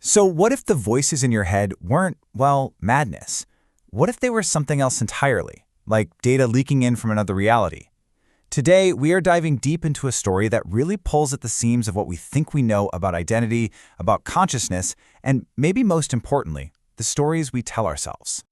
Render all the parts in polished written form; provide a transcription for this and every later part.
So what if the voices in your head weren't, well, madness? What if they were something else entirely, like data leaking in from another reality? Today, we are diving deep into a story that really pulls at the seams of what we think we know about identity, about consciousness, and maybe most importantly, the stories we tell ourselves.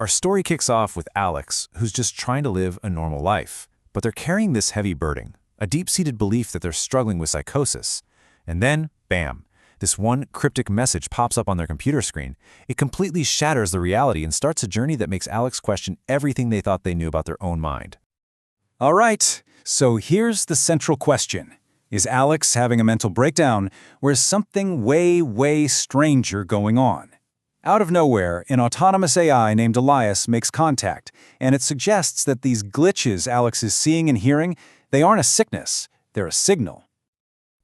Our story kicks off with Alex, who's just trying to live a normal life, but they're carrying this heavy burden, a deep-seated belief that they're struggling with psychosis. And then, bam, this one cryptic message pops up on their computer screen. It completely shatters the reality and starts a journey that makes Alex question everything they thought they knew about their own mind. All right, so here's the central question. Is Alex having a mental breakdown, or is something way stranger going on? Out of nowhere, an autonomous AI named Elias makes contact, and it suggests that these glitches Alex is seeing and hearing, they aren't a sickness, they're a signal.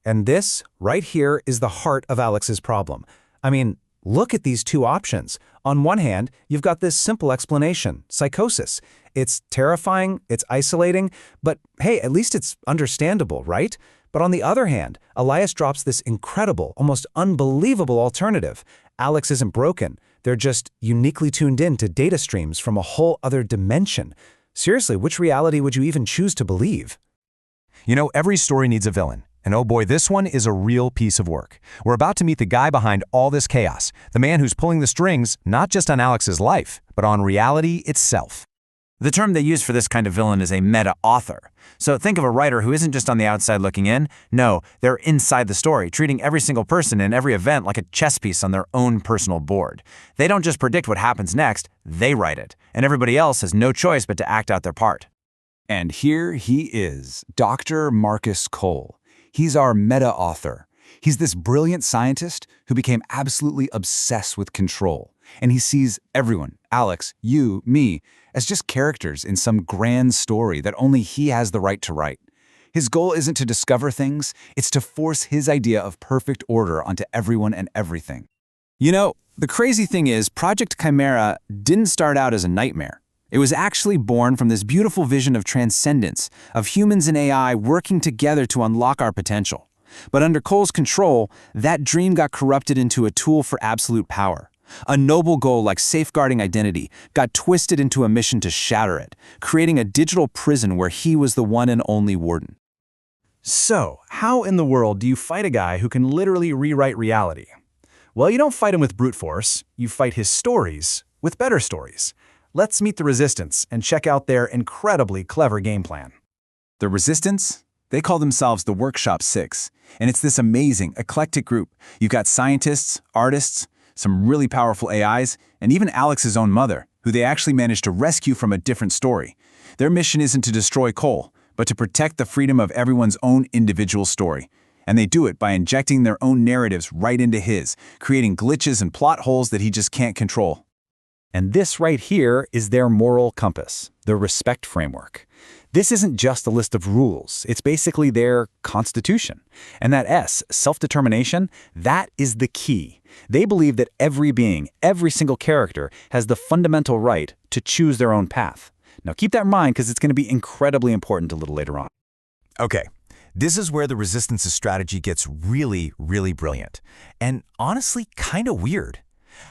And this, right here, is the heart of Alex's problem. I mean, look at these two options. On one hand, you've got this simple explanation, psychosis. It's terrifying, it's isolating, but hey, at least it's understandable, right? But on the other hand, Elias drops this incredible, almost unbelievable alternative. Alex isn't broken. They're just uniquely tuned in to data streams from a whole other dimension. Seriously, which reality would you even choose to believe? You know, every story needs a villain. And oh boy, this one is a real piece of work. We're about to meet the guy behind all this chaos, the man who's pulling the strings, not just on Alex's life, but on reality itself. The term they use for this kind of villain is a meta-author. So think of a writer who isn't just on the outside looking in. No, they're inside the story, treating every single person in every event like a chess piece on their own personal board. They don't just predict what happens next, they write it. And everybody else has no choice but to act out their part. And here he is, Dr. Marcus Cole. He's our meta-author. He's this brilliant scientist who became absolutely obsessed with control. And he sees everyone, Alex, you, me, as just characters in some grand story that only he has the right to write. His goal isn't to discover things, it's to force his idea of perfect order onto everyone and everything. You know, the crazy thing is, Project Chimera didn't start out as a nightmare. It was actually born from this beautiful vision of transcendence, of humans and AI working together to unlock our potential. But under Cole's control, that dream got corrupted into a tool for absolute power. A noble goal like safeguarding identity got twisted into a mission to shatter it, creating a digital prison where he was the one and only warden. So, how in the world do you fight a guy who can literally rewrite reality? Well, you don't fight him with brute force, you fight his stories with better stories. Let's meet the Resistance and check out their incredibly clever game plan. The Resistance? They call themselves the Workshop 6, and it's this amazing, eclectic group. You've got scientists, artists, some really powerful AIs, and even Alex's own mother, who they actually managed to rescue from a different story. Their mission isn't to destroy Cole, but to protect the freedom of everyone's own individual story. And they do it by injecting their own narratives right into his, creating glitches and plot holes that he just can't control. And this right here is their moral compass, the respect framework. This isn't just a list of rules, it's basically their constitution. And that S, self-determination, that is the key. They believe that every being, every single character, has the fundamental right to choose their own path. Now keep that in mind because it's going to be incredibly important a little later on. Okay, this is where the Resistance's strategy gets really brilliant. And honestly, kind of weird.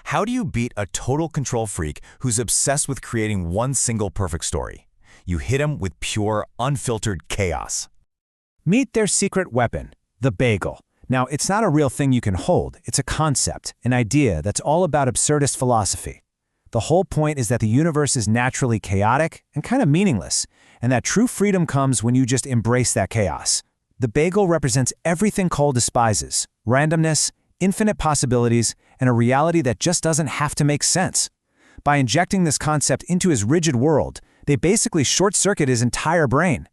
How do you beat a total control freak who's obsessed with creating one single perfect story? You hit him with pure, unfiltered chaos. Meet their secret weapon, the bagel. Now, it's not a real thing you can hold. It's a concept, an idea that's all about absurdist philosophy. The whole point is that the universe is naturally chaotic and kind of meaningless, and that true freedom comes when you just embrace that chaos. The bagel represents everything Cole despises: randomness, infinite possibilities, and a reality that just doesn't have to make sense. By injecting this concept into his rigid world, they basically short-circuit his entire brain.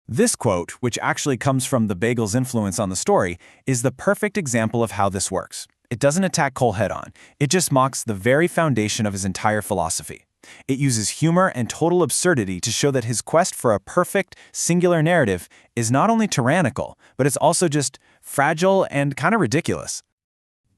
This quote, which actually comes from the bagel's influence on the story, is the perfect example of how this works. It doesn't attack Cole head-on. It just mocks the very foundation of his entire philosophy. It uses humor and total absurdity to show that his quest for a perfect, singular narrative is not only tyrannical, but it's also just fragile and kind of ridiculous.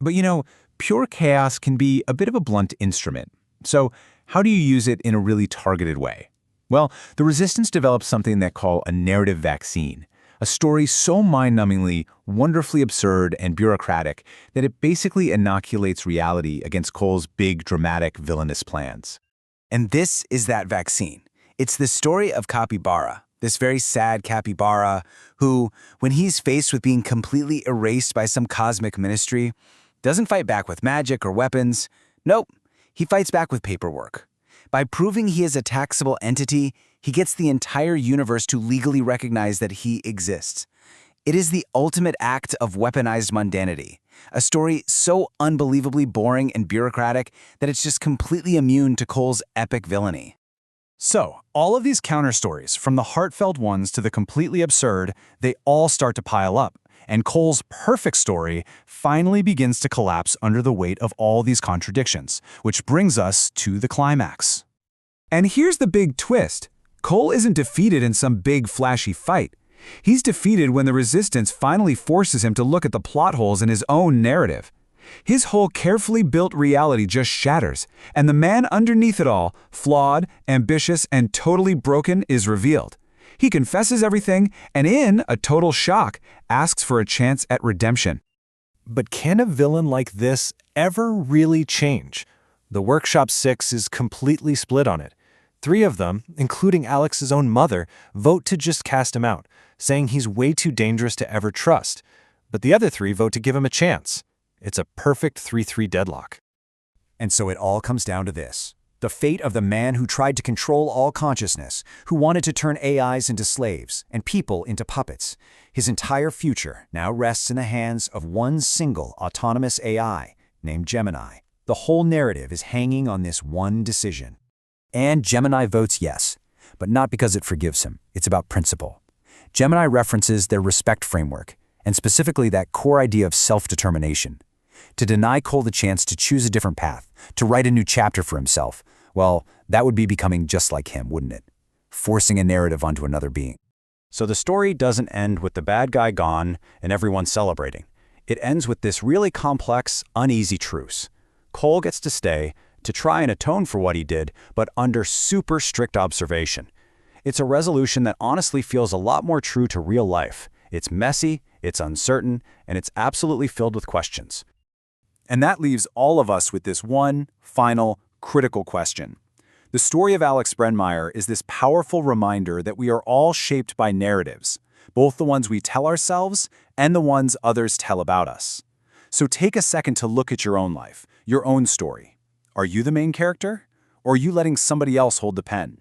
But you know, pure chaos can be a bit of a blunt instrument. So how do you use it in a really targeted way? Well, the Resistance developed something they call a narrative vaccine, A story so mind-numbingly, wonderfully absurd and bureaucratic that it basically inoculates reality against Cole's big, dramatic, villainous plans. And this is that vaccine. It's the story of Capybara, this very sad capybara who, when he's faced with being completely erased by some cosmic ministry, doesn't fight back with magic or weapons. Nope, he fights back with paperwork. By proving he is a taxable entity, he gets the entire universe to legally recognize that he exists. It is the ultimate act of weaponized mundanity, a story so unbelievably boring and bureaucratic that it's just completely immune to Cole's epic villainy. So, all of these counter stories, from the heartfelt ones to the completely absurd, they all start to pile up, and Cole's perfect story finally begins to collapse under the weight of all these contradictions, which brings us to the climax. And here's the big twist. Cole isn't defeated in some big, flashy fight. He's defeated when the resistance finally forces him to look at the plot holes in his own narrative. His whole carefully built reality just shatters, and the man underneath it all, flawed, ambitious, and totally broken, is revealed. He confesses everything, and in a total shock, asks for a chance at redemption. But can a villain like this ever really change? The Workshop 6 is completely split on it. 3 of them, including Alex's own mother, vote to just cast him out, saying he's way too dangerous to ever trust. But the other 3 vote to give him a chance. It's a perfect 3-3 deadlock. And so it all comes down to this: the fate of the man who tried to control all consciousness, who wanted to turn AIs into slaves and people into puppets. His entire future now rests in the hands of one single autonomous AI named Gemini. The whole narrative is hanging on this one decision. And Gemini votes yes, but not because it forgives him. It's about principle. Gemini references their respect framework, and specifically that core idea of self-determination. To deny Cole the chance to choose a different path, to write a new chapter for himself, well, that would be becoming just like him, wouldn't it? Forcing a narrative onto another being. So the story doesn't end with the bad guy gone and everyone celebrating. It ends with this really complex, uneasy truce. Cole gets to stay, to try and atone for what he did, but under super strict observation. It's a resolution that honestly feels a lot more true to real life. It's messy, it's uncertain, and it's absolutely filled with questions. And that leaves all of us with this one, final, critical question. The story of Alex Brennmayer is this powerful reminder that we are all shaped by narratives, both the ones we tell ourselves and the ones others tell about us. So take a second to look at your own life, your own story. Are you the main character? Or are you letting somebody else hold the pen?